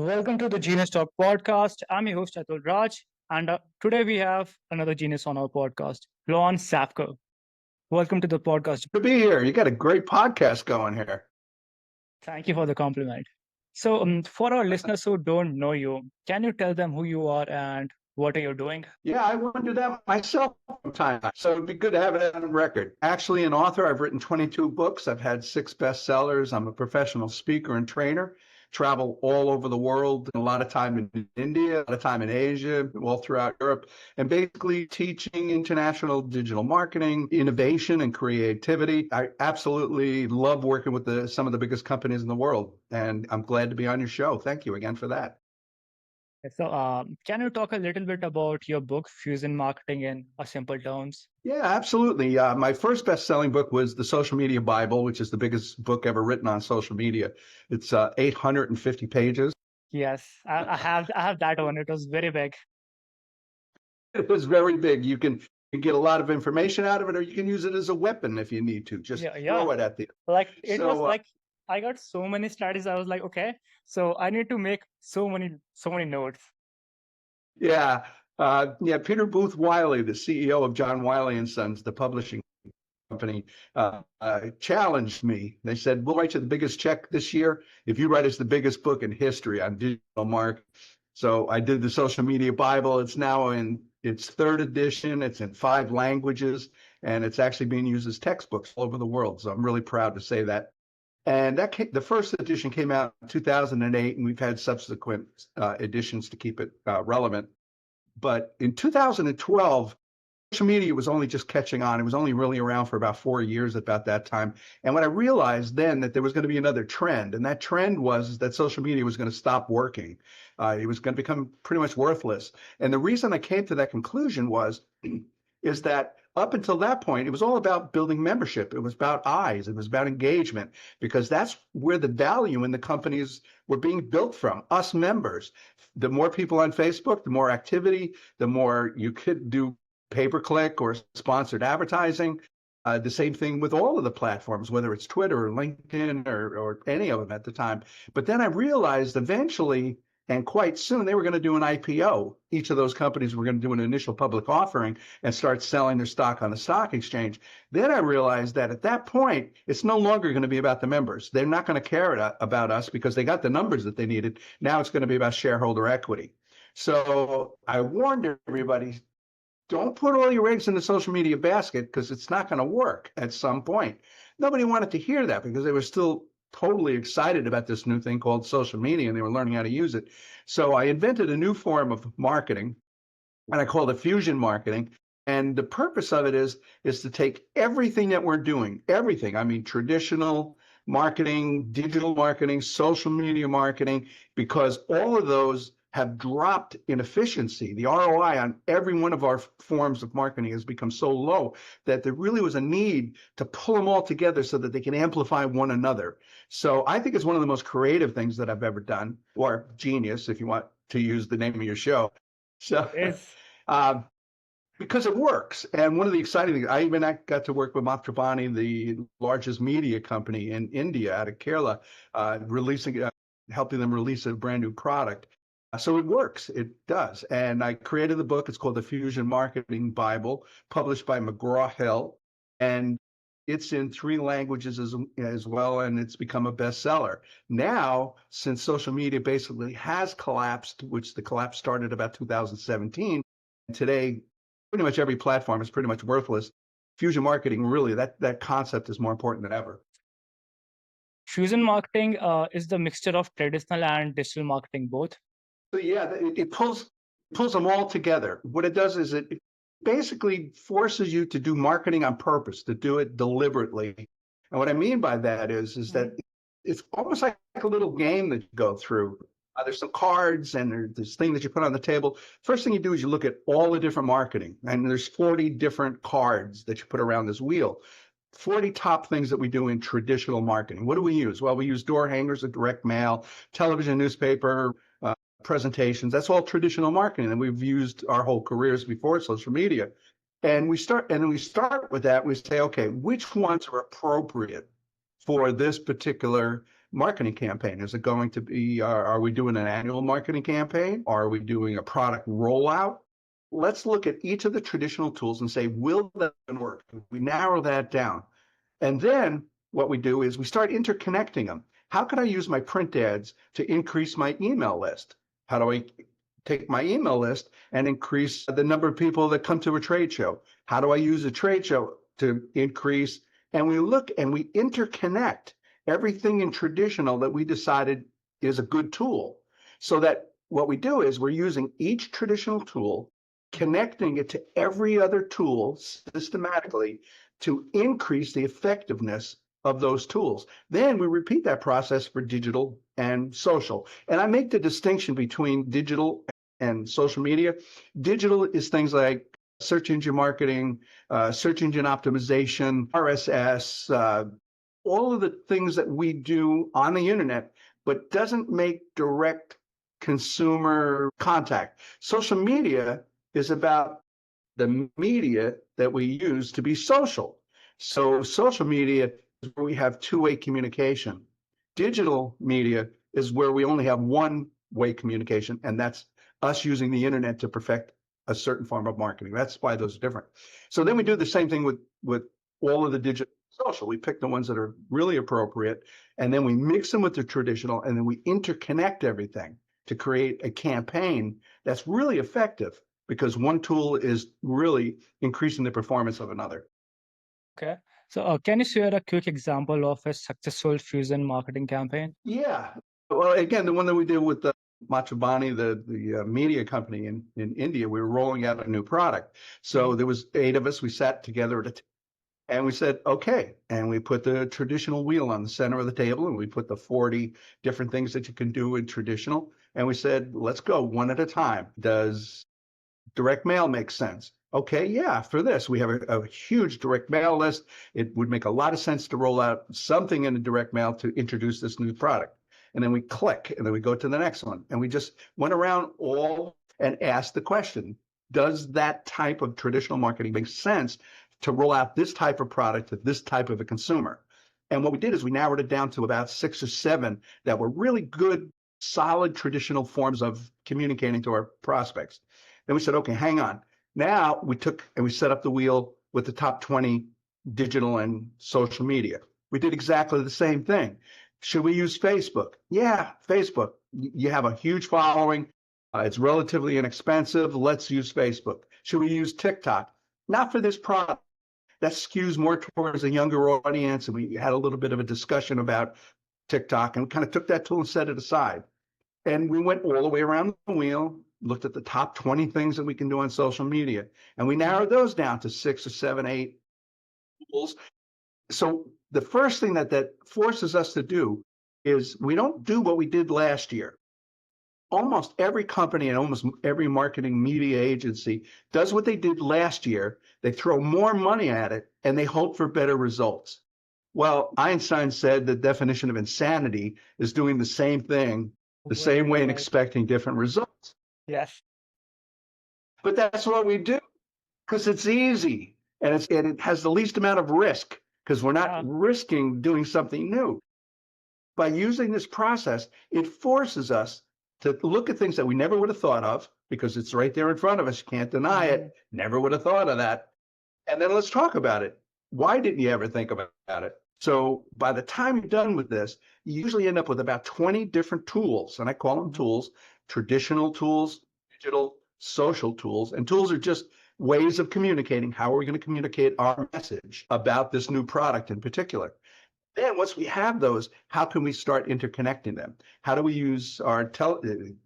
Welcome to the Genius Talk podcast. I'm your host, Atul Raj, and today we have another genius on our podcast, Lon Sapko. Welcome to the podcast. To be here. You got a great podcast going here. Thank you for the compliment. So, for our listeners who don't know you, can you tell them who you are and what are you doing? Yeah, I wonder that myself from time. So it'd be good to have it on record. Actually, an author. I've written 22 books. I've had 6 bestsellers. I'm a professional speaker and trainer. Travel all over the world, a lot of time in India, a lot of time in Asia, all throughout Europe, and basically teaching international digital marketing, innovation, and creativity. I absolutely love working with some of the biggest companies in the world, and I'm glad to be on your show. Thank you again for that. So, can you talk a little bit about your book, Fusion Marketing in a Simple Terms? Yeah, absolutely. My first best-selling book was The Social Media Bible, which is the biggest book ever written on social media. It's 850 pages. Yes, I have that one. It was very big. It was very big. You get a lot of information out of it, or you can use it as a weapon if you need to. Just Yeah. throw it at the. Like it was So like I got so many studies. I was like, okay, so I need to make so many notes. yeah, yeah. Peter Booth Wiley, the CEO of John Wiley and Sons, the publishing company, challenged me. They said, "We'll write you the biggest check this year if you write us the biggest book in history on digital marketing." So I did the Social Media Bible. It's now in its 3rd edition. It's in 5 languages, and it's actually being used as textbooks all over the world. So I'm really proud to say that. And the first edition came out in 2008, and we've had subsequent editions to keep it relevant. But in 2012, social media was only just catching on. It was only really around for about 4 years about that time. And when I realized then that there was going to be another trend, and that trend was that social media was going to stop working. It was going to become pretty much worthless. And the reason I came to that conclusion is that up until that point, it was all about building membership. It was about eyes. It was about engagement, because that's where the value in the companies were being built from, us members. The more people on Facebook, the more activity, the more you could do pay-per-click or sponsored advertising. The same thing with all of the platforms, whether it's Twitter or LinkedIn or any of them at the time. But then I realized eventually, and quite soon, they were going to do an IPO. Each of those companies were going to do an initial public offering and start selling their stock on the stock exchange. Then I realized that at that point, it's no longer going to be about the members. They're not going to care about us because they got the numbers that they needed. Now it's going to be about shareholder equity. So I warned everybody, don't put all your eggs in the social media basket, because it's not going to work at some point. Nobody wanted to hear that because they were still totally excited about this new thing called social media, and they were learning how to use it. So I invented a new form of marketing, and I called it fusion marketing. And the purpose of it is to take everything that we're doing, everything, I mean, traditional marketing, digital marketing, social media marketing, because all of those have dropped in efficiency. The ROI on every one of our forms of marketing has become so low that there really was a need to pull them all together so that they can amplify one another. So I think it's one of the most creative things that I've ever done, or genius, if you want to use the name of your show. So, It's because it works. And one of the exciting things, I even got to work with Mathrubani, the largest media company in India out of Kerala, helping them release a brand new product. So it works. It does. And I created the book. It's called The Fusion Marketing Bible, published by McGraw-Hill. And it's in 3 languages as well, and it's become a bestseller. Now, since social media basically has collapsed, which the collapse started about 2017, and today pretty much every platform is pretty much worthless. Fusion marketing, really, that concept is more important than ever. fusion marketing is the mixture of traditional and digital marketing both. So yeah, it pulls them all together. What it does is it basically forces you to do marketing on purpose, to do it deliberately. And what I mean by that is that it's almost like a little game that you go through. There's some cards and there's this thing that you put on the table. First thing you do is you look at all the different marketing, and there's 40 different cards that you put around this wheel. 40 top things that we do in traditional marketing. What do we use? Well, we use door hangers, direct mail, television, newspaper, presentations. That's all traditional marketing that we've used our whole careers before social media. And we start with that. We say, okay, which ones are appropriate for this particular marketing campaign? Is it going to be, are we doing an annual marketing campaign? Are we doing a product rollout? Let's look at each of the traditional tools and say, will that work? We narrow that down. And then what we do is we start interconnecting them. How can I use my print ads to increase my email list? How do I take my email list and increase the number of people that come to a trade show? How do I use a trade show to increase? And we look and we interconnect everything in traditional that we decided is a good tool. So that what we do is we're using each traditional tool, connecting it to every other tool systematically to increase the effectiveness of those tools. Then we repeat that process for digital and social. And I make the distinction between digital and social media. Digital is things like search engine marketing, search engine optimization, RSS, all of the things that we do on the internet, but doesn't make direct consumer contact. Social media is about the media that we use to be social. So social media is where we have two-way communication. Digital media is where we only have one-way communication, and that's us using the internet to perfect a certain form of marketing. That's why those are different. So then we do the same thing with all of the digital social. We pick the ones that are really appropriate, and then we mix them with the traditional, and then we interconnect everything to create a campaign that's really effective, because one tool is really increasing the performance of another. Okay. So can you share a quick example of a successful fusion marketing campaign? Yeah. Well, again, the one that we did with the Machubani, the media company in India, we were rolling out a new product. So there was 8 of us. We sat together and we said, okay. And we put the traditional wheel on the center of the table, and we put the 40 different things that you can do in traditional. And we said, let's go one at a time. Does direct mail make sense? Okay, yeah, for this, we have a huge direct mail list. It would make a lot of sense to roll out something in the direct mail to introduce this new product. And then we click, and then we go to the next one. And we just went around all and asked the question, does that type of traditional marketing make sense to roll out this type of product to this type of a consumer? And what we did is we narrowed it down to about 6 or 7 that were really good, solid traditional forms of communicating to our prospects. Then we said, okay, hang on. Now we took and we set up the wheel with the top 20 digital and social media. We did exactly the same thing. Should we use Facebook? Yeah, Facebook. You have a huge following. It's relatively inexpensive. Let's use Facebook. Should we use TikTok? Not for this product. That skews more towards a younger audience. And we had a little bit of a discussion about TikTok, and we kind of took that tool and set it aside. And we went all the way around the wheel, looked at the top 20 things that we can do on social media, and we narrowed those down to 6 or 7, 8 tools. So the first thing that forces us to do is we don't do what we did last year. Almost every company and almost every marketing media agency does what they did last year. They throw more money at it and they hope for better results. Well, Einstein said the definition of insanity is doing the same thing the same way and expecting different results. Yes. But that's what we do because it's easy and it has the least amount of risk because we're not risking doing something new. By using this process, it forces us to look at things that we never would have thought of because it's right there in front of us. You can't deny it. Never would have thought of that. And then let's talk about it. Why didn't you ever think about it? So by the time you're done with this, you usually end up with about 20 different tools. And I call them tools, traditional tools, digital, social tools. And tools are just ways of communicating. How are we going to communicate our message about this new product in particular? Then once we have those, how can we start interconnecting them? How do we use our television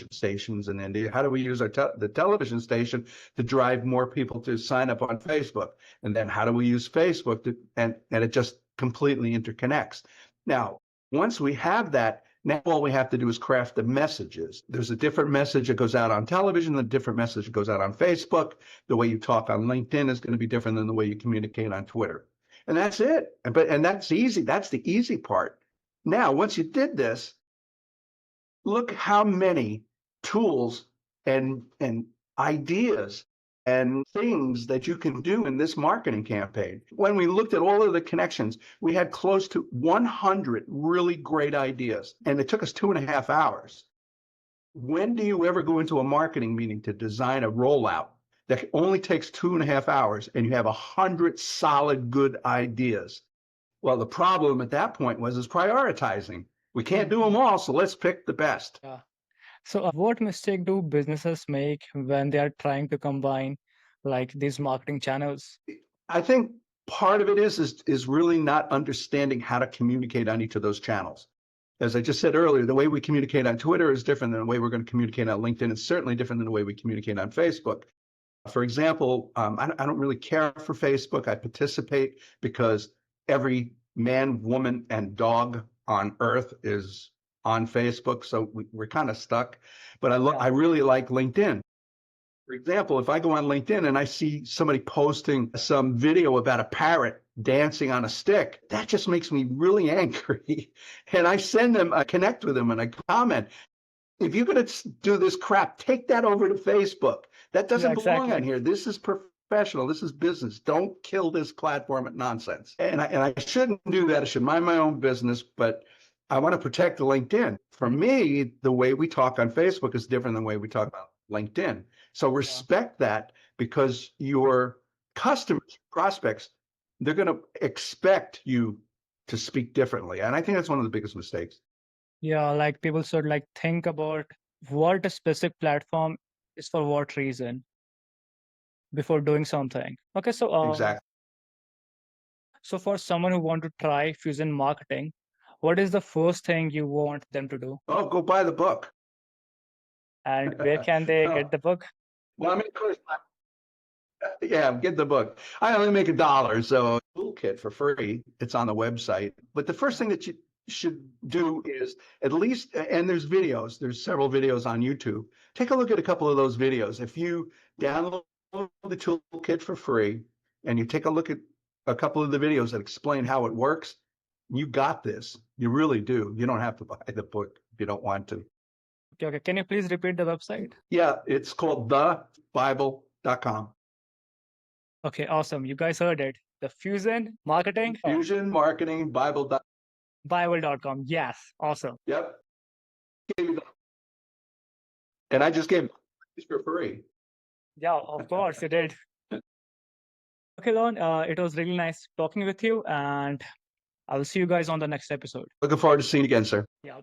stations in India? How do we use the television station to drive more people to sign up on Facebook? And then how do we use Facebook and it just completely interconnects. Now, once we have that, now all we have to do is craft the messages. There's a different message that goes out on television, a different message that goes out on Facebook. The way you talk on LinkedIn is going to be different than the way you communicate on Twitter. And that's it. And that's easy. That's the easy part. Now, once you did this, look how many tools and ideas and things that you can do in this marketing campaign. When we looked at all of the connections, we had close to 100 really great ideas, and it took us 2.5 hours. When do you ever go into a marketing meeting to design a rollout that only takes 2.5 hours and you have 100 solid good ideas? Well, the problem at that point is prioritizing. We can't do them all, so let's pick the best. Yeah. So, what mistake do businesses make when they are trying to combine like these marketing channels? I think part of it is really not understanding how to communicate on each of those channels. As I just said earlier, the way we communicate on Twitter is different than the way we're going to communicate on LinkedIn. It's certainly different than the way we communicate on Facebook. For example, I don't really care for Facebook. I participate because every man, woman, and dog on earth is on Facebook, so we're kind of stuck. But I really like LinkedIn. For example, if I go on LinkedIn and I see somebody posting some video about a parrot dancing on a stick, that just makes me really angry. And I send them, I connect with them and I comment, if you're going to do this crap, take that over to Facebook. That doesn't belong on here. This is professional. This is business. Don't kill this platform at nonsense. And I shouldn't do that. I should mind my own business, but I want to protect LinkedIn. For me, the way we talk on Facebook is different than the way we talk about LinkedIn. So respect that, because your customers, prospects, they're going to expect you to speak differently. And I think that's one of the biggest mistakes. Yeah, like people should like think about what a specific platform is for what reason before doing something. Okay, so Exactly. so for someone who want to try Fusion marketing, what is the first thing you want them to do? Oh, go buy the book. And where can they get the book? Well, I mean, of course, yeah, get the book. I only make $1, so toolkit for free. It's on the website. But the first thing that you should do is at least, and there's videos, there's several videos on YouTube. Take a look at a couple of those videos. If you download the toolkit for free and you take a look at a couple of the videos that explain how it works, you got this. You really do. You don't have to buy the book if you don't want to. Okay, can you please repeat the website? Yeah, it's called thebible.com. Okay, awesome. You guys heard it. The Fusion Marketing. Fusion Marketing Bible. Bible.com. Yes, awesome. Yep. And I just gave it for free. Yeah, of course you did. Okay, Lon, it was really nice talking with you, and I will see you guys on the next episode. Looking forward to seeing you again, sir. Yeah.